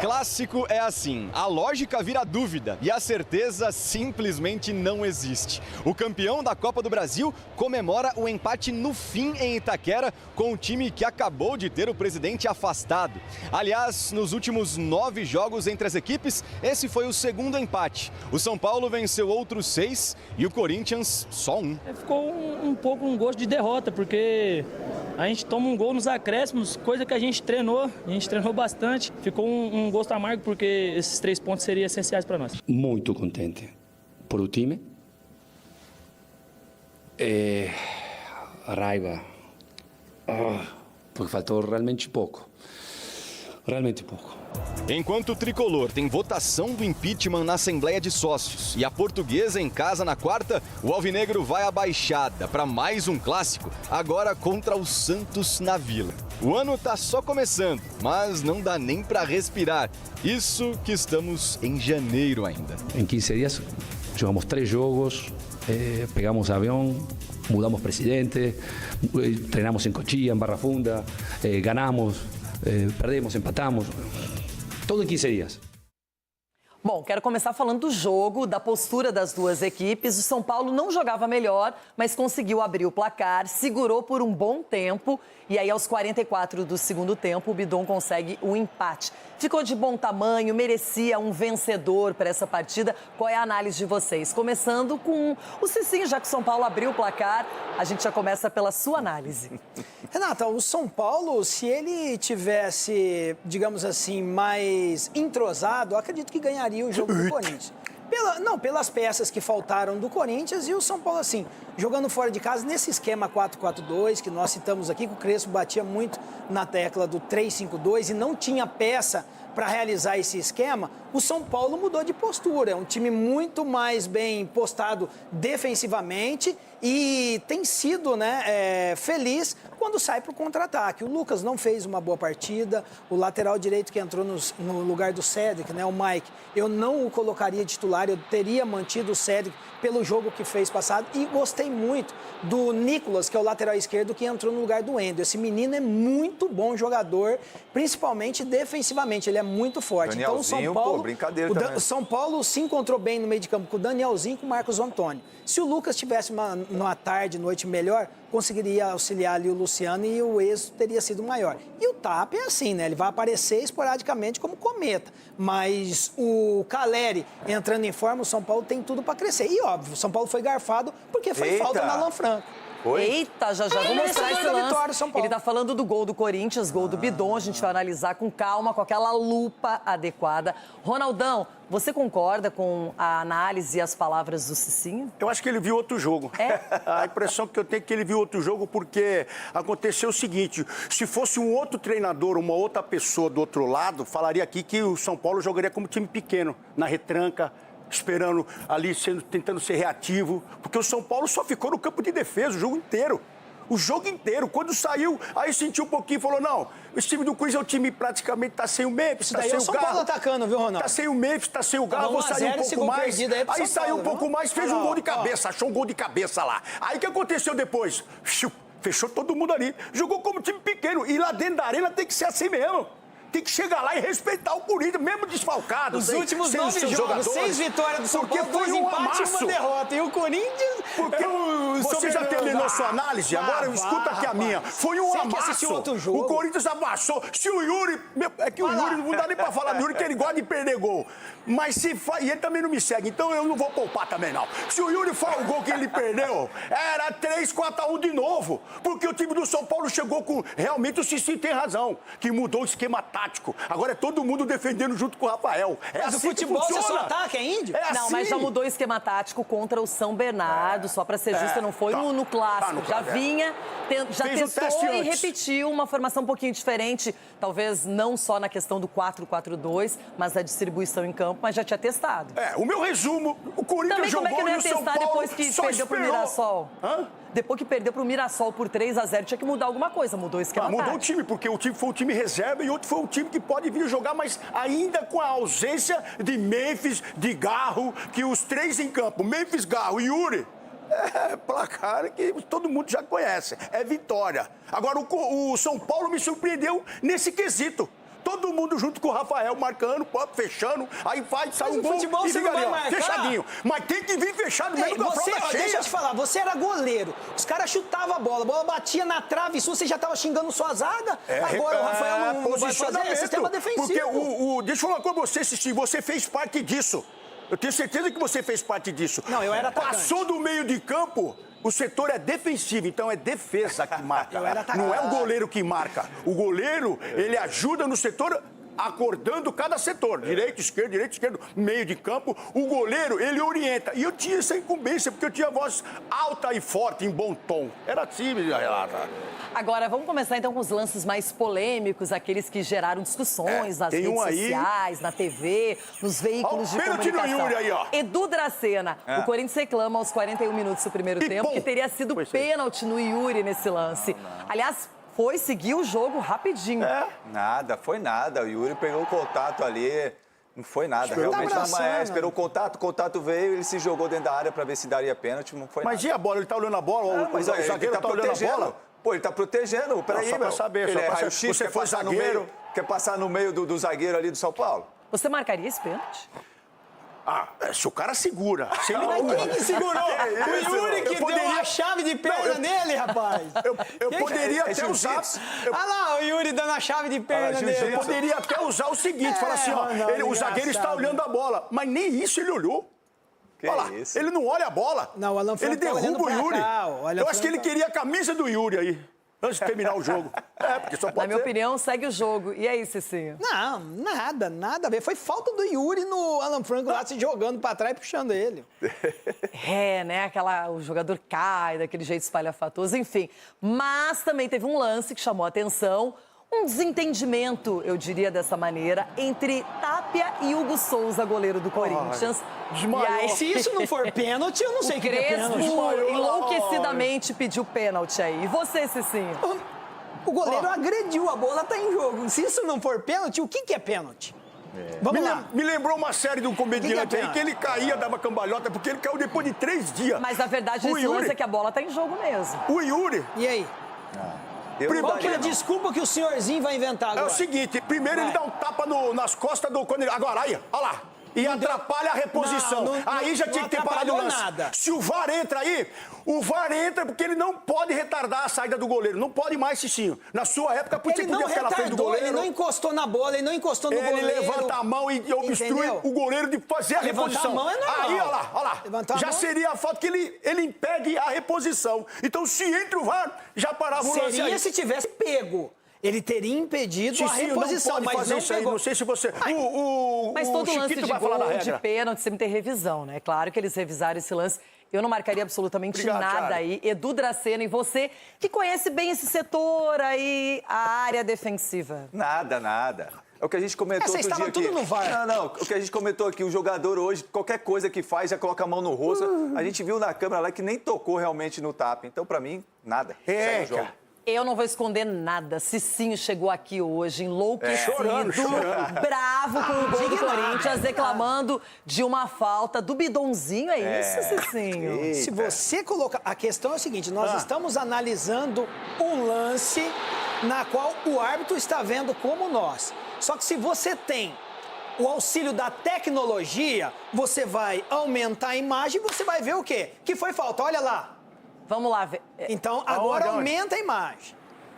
Clássico é assim, a lógica vira dúvida e a certeza simplesmente não existe. O campeão da Copa do Brasil comemora o empate no fim em Itaquera com o time que acabou de ter o presidente afastado. Aliás, nos últimos 9 jogos entre as equipes, esse foi o segundo empate. O São Paulo venceu outros 6 e o Corinthians só 1. Ficou um pouco um gosto de derrota, porque a gente toma um gol nos acréscimos, coisa que a gente treinou bastante. Ficou um gosto amargo, porque esses 3 pontos seriam essenciais para nós. Muito contente por o time. Raiva, porque faltou realmente pouco. Enquanto o tricolor tem votação do impeachment na Assembleia de Sócios e a Portuguesa em casa na quarta, o alvinegro vai à Baixada para mais um clássico, agora contra o Santos na Vila. O ano tá só começando, mas não dá nem para respirar. Isso que estamos em janeiro ainda. Em 15 dias jogamos 3 jogos, pegamos avião, mudamos presidente, treinamos em Cochilla, em Barra Funda, ganhamos, perdemos, empatamos, tudo em 15 dias. Bom, quero começar falando do jogo, da postura das duas equipes. O São Paulo não jogava melhor, mas conseguiu abrir o placar, segurou por um bom tempo e aí aos 44 do segundo tempo o Bidon consegue o empate. Ficou de bom tamanho, merecia um vencedor para essa partida. Qual é a análise de vocês? Começando com o Cicinho, já que o São Paulo abriu o placar, a gente já começa pela sua análise. Renata, o São Paulo, se ele tivesse, digamos assim, mais entrosado, eu acredito que ganharia o jogo do Corinthians. Pelas peças que faltaram do Corinthians e o São Paulo, assim, jogando fora de casa, nesse esquema 4-4-2, que nós citamos aqui, que o Crespo batia muito na tecla do 3-5-2 e não tinha peça para realizar esse esquema, o São Paulo mudou de postura. É um time muito mais bem postado defensivamente e tem sido feliz quando sai para o contra-ataque. O Lucas não fez uma boa partida, o lateral direito que entrou no lugar do Cédric, o Mike, eu não o colocaria titular, eu teria mantido o Cédric pelo jogo que fez passado e gostei muito do Nicolas, que é o lateral esquerdo que entrou no lugar do Endo. Esse menino é muito bom jogador, principalmente defensivamente, ele é muito forte. Então o São Paulo, o São Paulo se encontrou bem no meio de campo com o Danielzinho e com o Marcos Antônio. Se o Lucas tivesse uma tarde, noite melhor, conseguiria auxiliar ali o Luciano e o êxito teria sido maior. E o Tap é assim, ele vai aparecer esporadicamente como cometa. Mas o Caleri entrando em forma, o São Paulo tem tudo para crescer. E óbvio, o São Paulo foi garfado porque foi falta no Alan Franco. Oi? Eita, já vou mostrar esse lance. Vitória, São Paulo. Ele tá falando do gol do Corinthians, gol do Bidon. A gente vai analisar com calma, com aquela lupa adequada. Ronaldão, você concorda com a análise e as palavras do Cicinho? Eu acho que ele viu outro jogo. É? A impressão que eu tenho é que ele viu outro jogo porque aconteceu o seguinte, se fosse um outro treinador, uma outra pessoa do outro lado, falaria aqui que o São Paulo jogaria como time pequeno, na retranca, esperando ali, tentando ser reativo, porque o São Paulo só ficou no campo de defesa o jogo inteiro. O jogo inteiro. Quando saiu, aí sentiu um pouquinho e falou, não, esse time do Corinthians é o time praticamente tá sem o Memphis, tá sem o Galo. São Paulo atacando, viu, Ronaldo? Tá sem o Memphis, tá sem o Galo, vou sair um pouco mais. Aí saiu um pouco mais, fez um gol de cabeça, achou um gol de cabeça lá. Aí o que aconteceu depois? Fechou todo mundo ali. Jogou como time pequeno. E lá dentro da arena tem que ser assim mesmo. Tem que chegar lá e respeitar o Corinthians, mesmo desfalcado. Os últimos 9 jogos, 6 vitórias do São Paulo, 2 empates e 1 derrota. E o Corinthians... Porque você já terminou sua análise? Agora escuta aqui a minha. Foi um amasso. Outro jogo. O Corinthians amassou. Se o Yuri... É que o Yuri, não dá nem pra falar do Yuri, que ele gosta de perder gol. Mas se faz... E ele também não me segue, então eu não vou poupar também, não. Se o Yuri for o gol que ele perdeu, era 3-4-1 de novo. Porque o time do São Paulo chegou com... Realmente o Cicinho tem razão, que mudou o esquema tático. Agora é todo mundo defendendo junto com o Rafael. Mas assim o futebol você só ataca, é índio? Não, mas já mudou o esquema tático contra o São Bernardo, só para ser justa, não foi no clássico. Já vinha, já testou e repetiu uma formação um pouquinho diferente, talvez não só na questão do 4-4-2, mas da distribuição em campo, mas já tinha testado. O meu resumo, o Corinthians também jogou como é que não ia e o São testar Paulo depois que perdeu pro Mirassol? Depois que perdeu pro Mirassol por 3-0, tinha que mudar alguma coisa, mudou o esquema tático. Mudou o time, porque o time foi um time reserva e outro foi um time que pode vir jogar, mas ainda com a ausência de Memphis, de Garro, que os 3 em campo, Memphis, Garro e Yuri, placar que todo mundo já conhece, é vitória. Agora o São Paulo me surpreendeu nesse quesito. todo mundo junto com o Rafael, marcando, fechando, aí sai um gol futebol e você fica não ali, vai ó, marcar. fechadinho. Mas tem que vir fechado mesmo com a fralda cheia. Deixa eu te falar, você era goleiro, os caras chutavam a bola batia na trave sua, você já tava xingando sua zaga, agora o Rafael não vai fazer, é sistema defensivo. Porque deixa eu falar com você, Cici, você fez parte disso. Eu tenho certeza que você fez parte disso. Não, eu era atacante. Passou do meio de campo, o setor é defensivo, então é defesa que marca. Eu era atacante. Não é o goleiro que marca. O goleiro, ele ajuda no setor acordando cada setor, direito, esquerdo, meio de campo. O goleiro, ele orienta. E eu tinha essa incumbência, porque eu tinha voz alta e forte, em bom tom. Era assim, Renata. Agora, vamos começar então com os lances mais polêmicos, aqueles que geraram discussões nas redes sociais, na TV, nos veículos de comunicação. No Yuri aí, ó. Edu Dracena, o Corinthians reclama aos 41 minutos do primeiro tempo que teria sido pênalti no Yuri nesse lance. Aliás, seguiu o jogo rapidinho. Nada, foi nada. O Yuri pegou o contato ali, não foi nada. Realmente não esperou o contato veio, ele se jogou dentro da área para ver se daria pênalti, não foi nada. Mas e a bola? Ele tá olhando a bola? Mas o zagueiro tá olhando a bola? Pô, ele tá protegendo. Peraí, só pra saber. Ele só é pra raio-x, você foi zagueiro. Quer passar no meio do zagueiro ali do São Paulo? Você marcaria esse pênalti? Se o cara segura. Se ele Mas quem que segurou? O Yuri que deu a chave de perna nele, rapaz. Eu poderia até usar... Olha lá, o Yuri dando a chave de perna dele. Eu poderia até usar o seguinte, falar assim, ó, o zagueiro está olhando a bola, mas nem isso ele olhou. Olha lá, isso? ele não olha a bola. Não, o Alan Franco ele derruba o Yuri. Eu acho que ele queria a camisa do Yuri aí, antes de terminar o jogo. Porque só pode Na minha opinião, segue o jogo. E aí, Cicinho? Não, nada a ver. Foi falta do Yuri no Alan Franco lá se jogando pra trás e puxando ele. Né? O jogador cai daquele jeito espalhafatoso, enfim. Mas também teve um lance que chamou a atenção. Um desentendimento, eu diria dessa maneira, entre Tapia e Hugo Souza, goleiro do Corinthians. E aí, se isso não for pênalti, eu não sei o que é pênalti. Crespo enlouquecidamente pediu pênalti aí. E você, Cicinho? O goleiro agrediu, a bola tá em jogo. Se isso não for pênalti, o que é pênalti? Vamos lá. Me lembrou uma série de um comediante aí que ele caía, dava cambalhota, porque ele caiu depois de 3 dias. Mas a verdade desse lance é que a bola tá em jogo mesmo. O Yuri... E aí? Qual que é a desculpa que o senhorzinho vai inventar agora? É o seguinte, primeiro ele dá um tapa nas costas do... Agora, aí, olha lá. E atrapalha a reposição. Aí já tinha que ter parado o lance. Nada. Se o VAR entra aí, o VAR entra porque ele não pode retardar a saída do goleiro. Não pode mais, Cicinho. Na sua época, podia ficar na frente do goleiro. Ele não encostou na bola, ele não encostou no goleiro. Ele levanta a mão e obstrui o goleiro de fazer a reposição. Levantar a mão é normal. Aí, olha lá. Já seria a falta que ele impede a reposição. Então, se entra o VAR, já parava o lance. Seria se tivesse pego. Ele teria impedido a reposição, não pode fazer isso aí. Não sei se você... Mas todo lance de vai falar da gol, regra. de pênalti, sempre tem revisão, né? Claro que eles revisaram esse lance. Eu não marcaria absolutamente nada aí. Edu Dracena, e você, que conhece bem esse setor aí, a área defensiva. Nada. É o que a gente comentou outro dia aqui. Tudo no VAR. Não. O que a gente comentou aqui, o jogador hoje, qualquer coisa que faz, já coloca a mão no rosto. A gente viu na câmera lá que nem tocou realmente no tapa. Então, pra mim, nada. Segue o jogo. Eu não vou esconder nada. Cicinho chegou aqui hoje, enlouquecido, chorando. bravo com o gol do Corinthians, reclamando de uma falta do bidonzinho. É isso, Cicinho? Eita. Se você colocar... A questão é o seguinte, nós estamos analisando um lance na qual o árbitro está vendo como nós. Só que se você tem o auxílio da tecnologia, você vai aumentar a imagem e você vai ver o quê? Que foi falta, olha lá. Vamos lá ver. Então, agora aumenta a imagem.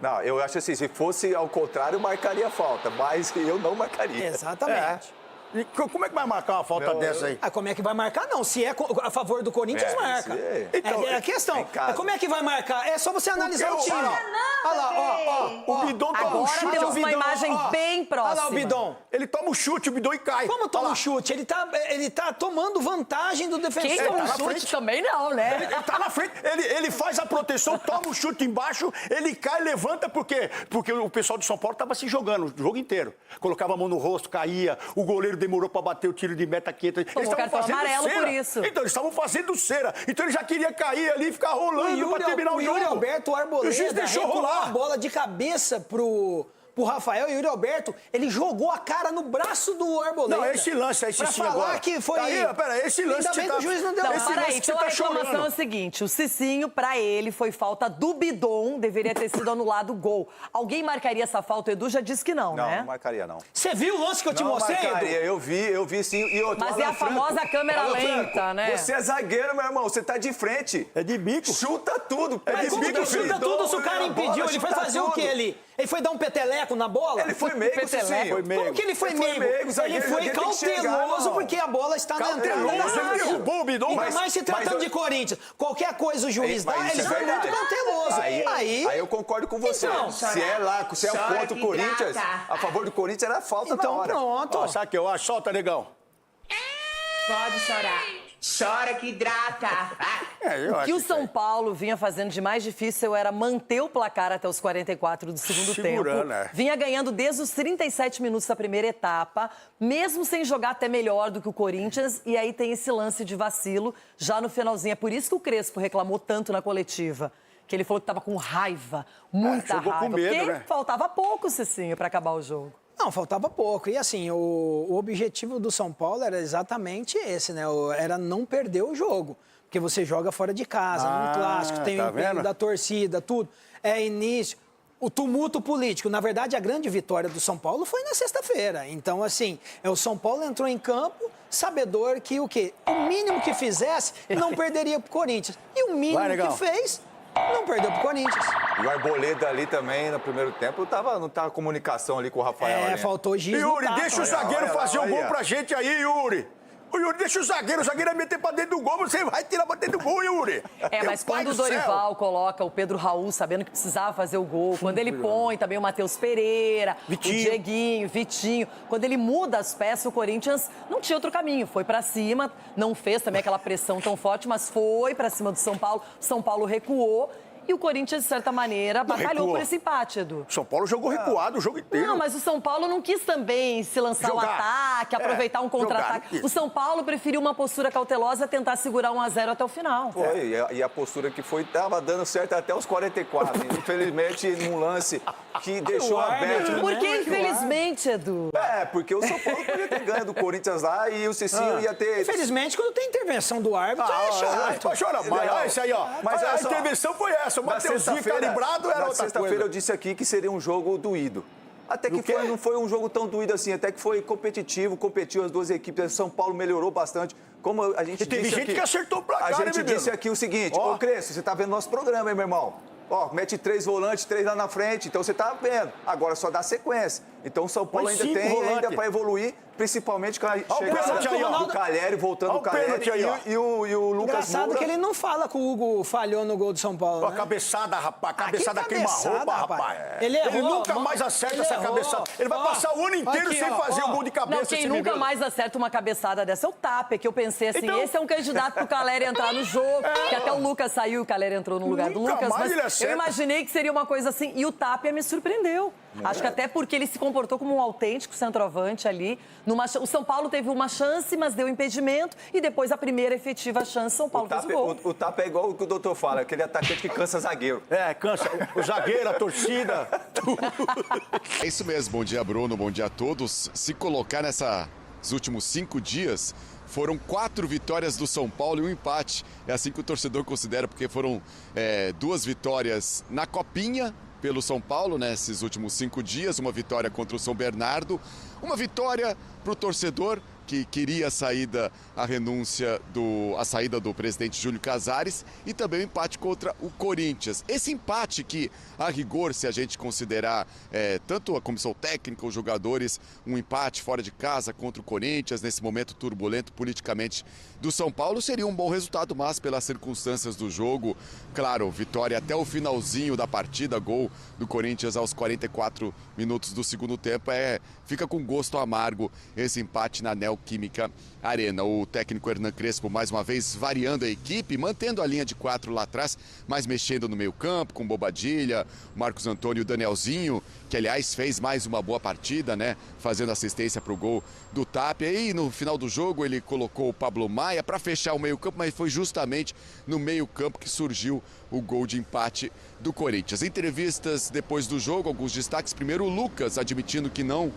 Não, eu acho assim, se fosse ao contrário, marcaria falta, mas eu não marcaria. Exatamente. E como é que vai marcar uma falta dessa aí? Como é que vai marcar? Não, se é a favor do Corinthians, marca. Então, é a questão. Como é que vai marcar? É só você analisar o time. Olha lá, ó. O Bidon toma um Agora chute. temos uma imagem bem próxima. Olha lá o Bidon. Ele toma o chute, o Bidon e cai. Como toma o chute? Ele tá tomando vantagem do defensor. Quem toma o chute também não, né? Ele tá na frente, ele faz a proteção, toma o chute embaixo, ele cai, levanta, por quê? Porque o pessoal de São Paulo tava se jogando o jogo inteiro. Colocava a mão no rosto, caía, o goleiro demorou pra bater o tiro de meta quieta. Eles estavam fazendo amarelo cera. por isso. Então, eles estavam fazendo cera. Então, ele já queria cair ali e ficar rolando pra terminar o jogo. O Yuri Alberto Arboleda o juiz deixou recuou rolar. a bola de cabeça pro pro Rafael, e o Yuri Alberto, ele jogou a cara no braço do Arboleda. Não, esse lance aí, Cicinho, pra falar agora. que foi... Aí, pera, esse lance Ainda bem que o juiz não deu... Não, esse para lance aí, que você então tá a reclamação chorando. é o seguinte, o Cicinho, pra ele, foi falta do Bidon, deveria ter sido anulado o gol. Alguém marcaria essa falta? O Edu já disse que não, Não, né? não marcaria, não. Você viu o lance que eu te Não mostrei, marcaria, Edu? eu vi sim. E outro, Mas é Alan a famosa Franco, câmera Alan lenta, Franco, né? Você é zagueiro, meu irmão, você tá de frente. É de bico. Chuta tudo. Mas de como bico, que chuta filho. tudo se o cara A bola, impediu? Ele foi chuta fazer o tudo. quê ali? Ele foi dar um peteleco na bola? Ele foi meigo, Peteleco. Cicinho. Foi meigo. Como que ele foi Ele foi meigo? meigo, Ele zagueiro, foi zagueiro tem que chegar, cauteloso irmão. porque a bola está na entrada da Cauteloso, ele área. derrubou o Bidon. Ainda mais se tratando de Corinthians. Qualquer coisa o juiz dá, Mas ele isso é foi muito verdade. cauteloso. Aí eu concordo com você. Então, se é lá, se é o contra o Corinthians, a favor do Corinthians era falta na Então hora. pronto. Ó, sabe o que eu acho? Solta, negão. Pode chorar. Chora que hidrata. O que o São Paulo vinha fazendo de mais difícil era manter o placar até os 44 do segundo Segurando, tempo. Vinha ganhando desde os 37 minutos da primeira etapa, mesmo sem jogar até melhor do que o Corinthians. E aí tem esse lance de vacilo já no finalzinho. É por isso que o Crespo reclamou tanto na coletiva. Que ele falou que estava com raiva, muita jogou com raiva. medo, porque né? faltava pouco, Cicinho, para acabar o jogo. Não, faltava pouco. E assim, o objetivo do São Paulo era exatamente esse, né? Era não perder o jogo. Porque você joga fora de casa, num clássico, tem tá o empenho vendo? da torcida, tudo. É início. O tumulto político. Na verdade, a grande vitória do São Paulo foi na sexta-feira. Então, assim, o São Paulo entrou em campo sabedor que o quê? O mínimo que fizesse, não perderia pro Corinthians. E o mínimo que fez, não perdeu pro Corinthians. E o Arboleda ali também, no primeiro tempo, não tava comunicação ali com o Rafael. ali, né? Faltou giz no Yuri, tapa. deixa o zagueiro olha lá, fazer um gol olha. pra gente aí, Yuri. O Yuri, deixa o zagueiro vai meter pra dentro do gol, você vai tirar pra dentro do gol, Yuri. Mas Meu pai quando o do céu. Dorival coloca o Pedro Raul, sabendo que precisava fazer o gol, quando ele põe também o Matheus Pereira, Vitinho. o Dieguinho, Vitinho, quando ele muda as peças, o Corinthians não tinha outro caminho. Foi pra cima, não fez também aquela pressão tão forte, mas foi pra cima do São Paulo. O São Paulo recuou. E o Corinthians, de certa maneira, batalhou recuou. por esse empate, Edu. São Paulo jogou recuado o jogo inteiro. Não, mas o São Paulo não quis também se lançar ao Jogar. ataque, aproveitar um contra-ataque. jogar. O São Paulo preferiu uma postura cautelosa, tentar segurar 1-0 até o final. Foi, e a postura que foi, tava dando certo até os 44. Infelizmente, num lance que deixou aberto. Por que, infelizmente, Edu? Porque o São Paulo podia ter ganho do Corinthians lá e o Cicinho ia ter... Infelizmente, quando tem intervenção do árbitro, é chato. Pode chorar mais. Olha isso aí, ó. Mas a olha só, intervenção foi essa. O Na Mateuzinho sexta-feira, calibrado era na outra sexta-feira coisa. eu disse aqui que seria um jogo doído. Até que não foi um jogo tão doído assim, até que foi competitivo, competiu as duas equipes. São Paulo melhorou bastante. Como a gente E teve disse gente aqui, que acertou pra cá, a né, gente menino? disse aqui o seguinte, Ó. ô Crespo, você tá vendo nosso programa, hein, meu irmão? Ó, mete 3 volantes, 3 lá na frente, então você tá vendo. Agora só dá sequência. Então o São Paulo Põe ainda 5 tem volantes. para evoluir, principalmente com a pênalti chegada aí, ó. do Calheri, voltando Ó o o pênalti Calheri aí, ó. e o Lucas Engraçado Moura. que ele não fala que o Hugo falhou no gol do São Paulo, Ó, a né? cabeçada, rapaz. Que Cabeçada queima-roupa, rapaz. Ele errou. nunca mais acerta essa cabeçada. Ele vai passar o ano inteiro Aqui, sem ó, fazer ó. um gol de cabeça. Não, quem esse nunca menino. mais acerta uma cabeçada dessa é o Tapia, que eu pensei assim, Então- esse é um candidato pro Calheri entrar no jogo, que até o Lucas saiu, o Calheri entrou no lugar do Nunca Lucas, mais mas ele eu acerta. imaginei que seria uma coisa assim, e o Tapia me surpreendeu. Acho que até porque ele se comportou como um autêntico centroavante ali. O São Paulo teve uma chance, mas deu impedimento, e depois a primeira efetiva chance, São Paulo fez o gol. O Tapa é igual o que o doutor fala, aquele atacante que cansa zagueiro. Cansa. O zagueiro, a torcida. É isso mesmo, bom dia Bruno, bom dia a todos. Se colocar nesses últimos 5 dias, foram 4 vitórias do São Paulo e um empate. É assim que o torcedor considera, porque foram 2 vitórias na Copinha pelo São Paulo nesses últimos 5 dias, uma vitória contra o São Bernardo, uma vitória para o torcedor que queria a saída do presidente Júlio Casares e também o empate contra o Corinthians. Esse empate que, a rigor, se a gente considerar tanto a comissão técnica, os jogadores, um empate fora de casa contra o Corinthians, nesse momento turbulento politicamente do São Paulo, seria um bom resultado, mas pelas circunstâncias do jogo, claro, vitória até o finalzinho da partida, gol do Corinthians aos 44 minutos do segundo tempo, fica com gosto amargo esse empate na Neoquímica Neoquímica Arena. O técnico Hernan Crespo, mais uma vez, variando a equipe, mantendo a linha de 4 lá atrás, mas mexendo no meio campo, com Bobadilha, Marcos Antônio e o Danielzinho, que, aliás, fez mais uma boa partida, né? Fazendo assistência para o gol do Tapia. E no final do jogo ele colocou o Pablo Maia para fechar o meio campo, mas foi justamente no meio campo que surgiu o gol de empate do Corinthians. Entrevistas depois do jogo, alguns destaques. Primeiro, o Lucas admitindo que não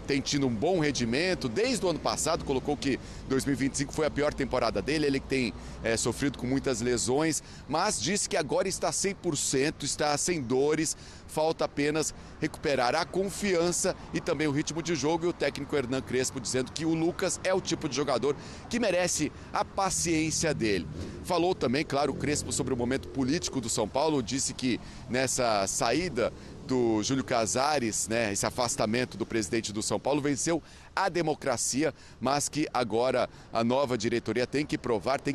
tem tido um bom rendimento desde o ano passado, colocou que 2025 foi a pior temporada dele, ele que tem sofrido com muitas lesões, mas disse que agora está 100%, está sem dores, falta apenas recuperar a confiança e também o ritmo de jogo. E o técnico Hernan Crespo dizendo que o Lucas é o tipo de jogador que merece a paciência dele. Falou também, claro, o Crespo sobre o momento político do São Paulo, disse que nessa saída do Júlio Casares, né, esse afastamento do presidente do São Paulo, venceu a democracia, mas que agora a nova diretoria tem que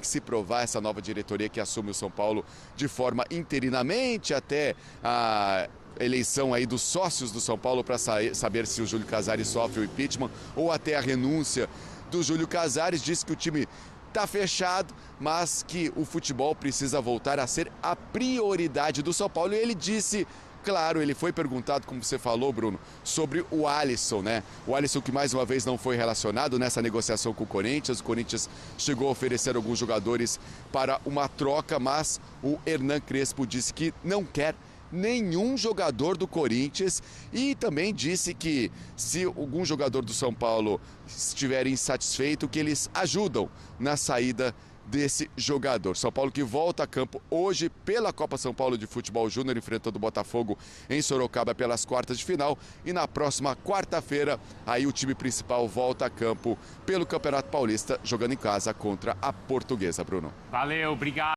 se provar, essa nova diretoria que assume o São Paulo de forma interinamente até a eleição aí dos sócios do São Paulo para saber se o Júlio Casares sofre o impeachment ou até a renúncia do Júlio Casares. Disse que o time está fechado, mas que o futebol precisa voltar a ser a prioridade do São Paulo. E ele disse, claro, ele foi perguntado, como você falou, Bruno, sobre o Alisson, né? O Alisson que mais uma vez não foi relacionado nessa negociação com o Corinthians. O Corinthians chegou a oferecer alguns jogadores para uma troca, mas o Hernan Crespo disse que não quer nenhum jogador do Corinthians e também disse que se algum jogador do São Paulo estiver insatisfeito, que eles ajudam na saída desse jogador. São Paulo que volta a campo hoje pela Copa São Paulo de Futebol Júnior, enfrentando o Botafogo em Sorocaba pelas quartas de final, e na próxima quarta-feira aí o time principal volta a campo pelo Campeonato Paulista, jogando em casa contra a Portuguesa, Bruno. Valeu, obrigado.